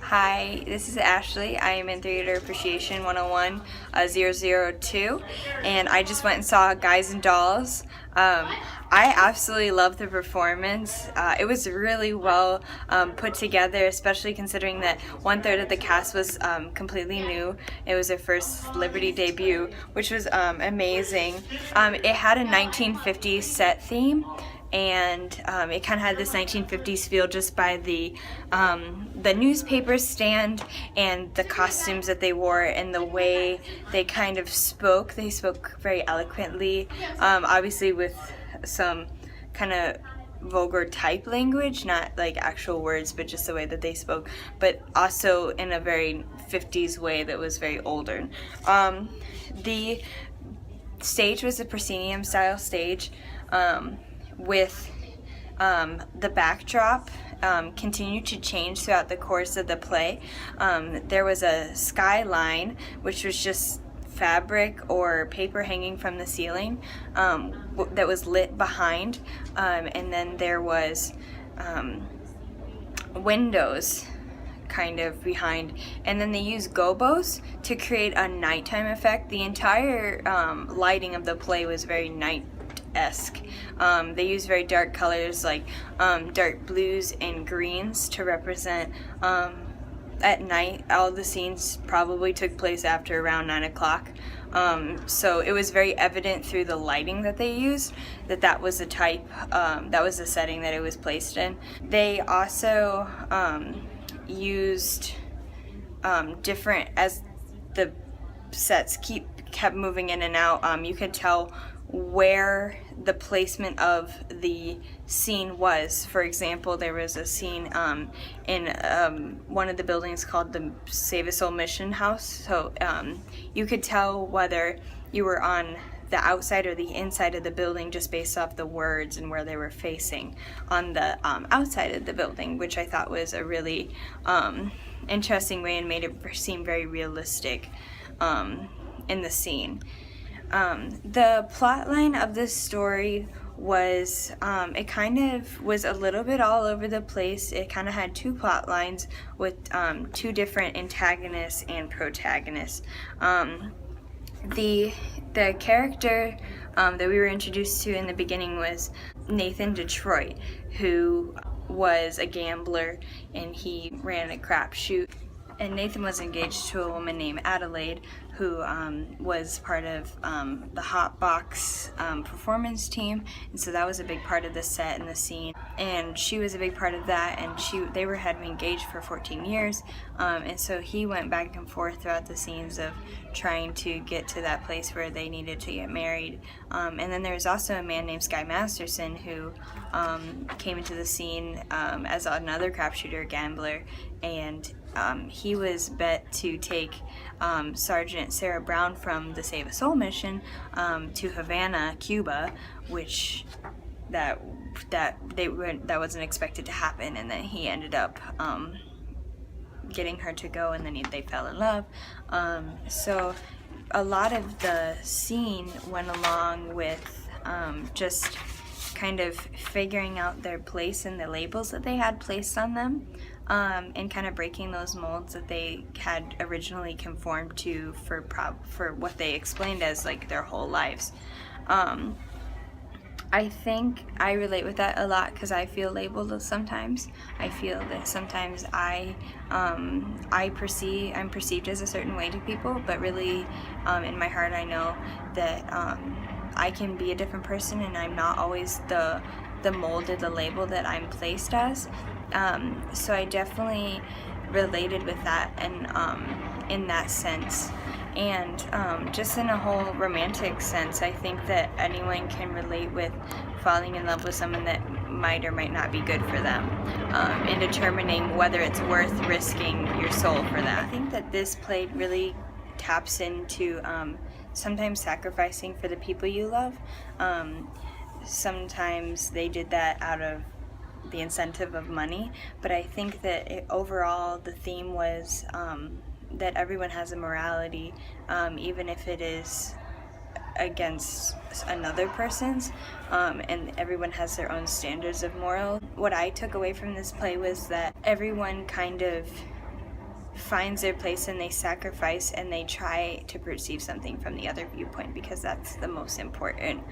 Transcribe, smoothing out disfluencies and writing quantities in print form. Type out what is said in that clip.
Hi, this is Ashley. I am in Theater Appreciation 101 002, and I just went and saw Guys and Dolls. I absolutely loved the performance. It was really well put together, especially considering that 1/3 of the cast was completely new. It was their first Liberty debut, which was amazing. It had a 1950s set theme, and it kind of had this 1950s feel just by the newspaper stand and the costumes that they wore and the way they kind of spoke. They spoke very eloquently, obviously with some kind of vulgar type language, not like actual words, but just the way that they spoke, but also in a very 50s way that was very older. The stage was a proscenium style stage, with the backdrop continued to change throughout the course of the play. There was a skyline, which was just fabric or paper hanging from the ceiling, that was lit behind, and then there was windows kind of behind, and then they used gobos to create a nighttime effect. The entire lighting of the play was very night-esque. They used very dark colors like dark blues and greens to represent at night. All the scenes probably took place after around 9 o'clock. So it was very evident through the lighting that they used that was the type, that was the setting that it was placed in. They also used different, as the sets kept moving in and out, you could tell where the placement of the scene was. For example, there was a scene in one of the buildings called the Save a Soul Mission House, so you could tell whether you were on the outside or the inside of the building just based off the words and where they were facing on the outside of the building, which I thought was a really interesting way and made it seem very realistic in the scene. The plot line of this story was, it kind of was a little bit all over the place. It kind of had two plot lines with two different antagonists and protagonists. The character that we were introduced to in the beginning was Nathan Detroit, who was a gambler and he ran a crapshoot. And Nathan was engaged to a woman named Adelaide, who was part of the Hot Box performance team, and so that was a big part of the set and the scene. And she was a big part of that, and they had been engaged for 14 years, and so he went back and forth throughout the scenes of trying to get to that place where they needed to get married. And then there was also a man named Sky Masterson who came into the scene as another crapshooter gambler, and he was bet to take Sergeant Sarah Brown from the Save a Soul mission to Havana, Cuba, which that wasn't expected to happen, and then he ended up getting her to go, and then they fell in love. So a lot of the scene went along with just kind of figuring out their place and the labels that they had placed on them, and kind of breaking those molds that they had originally conformed to for what they explained as like their whole lives. I think I relate with that a lot because I feel labeled sometimes. I feel that sometimes I'm perceived as a certain way to people, but really in my heart I know that I can be a different person, and I'm not always the molded, the label that I'm placed as. So I definitely related with that, and in that sense. And just in a whole romantic sense, I think that anyone can relate with falling in love with someone that might or might not be good for them, and determining whether it's worth risking your soul for that. I think that this play really taps into sometimes sacrificing for the people you love. Sometimes they did that out of the incentive of money, but I think that overall the theme was that everyone has a morality, even if it is against another person's, and everyone has their own standards of moral. What I took away from this play was that everyone kind of finds their place and they sacrifice and they try to perceive something from the other viewpoint, because that's the most important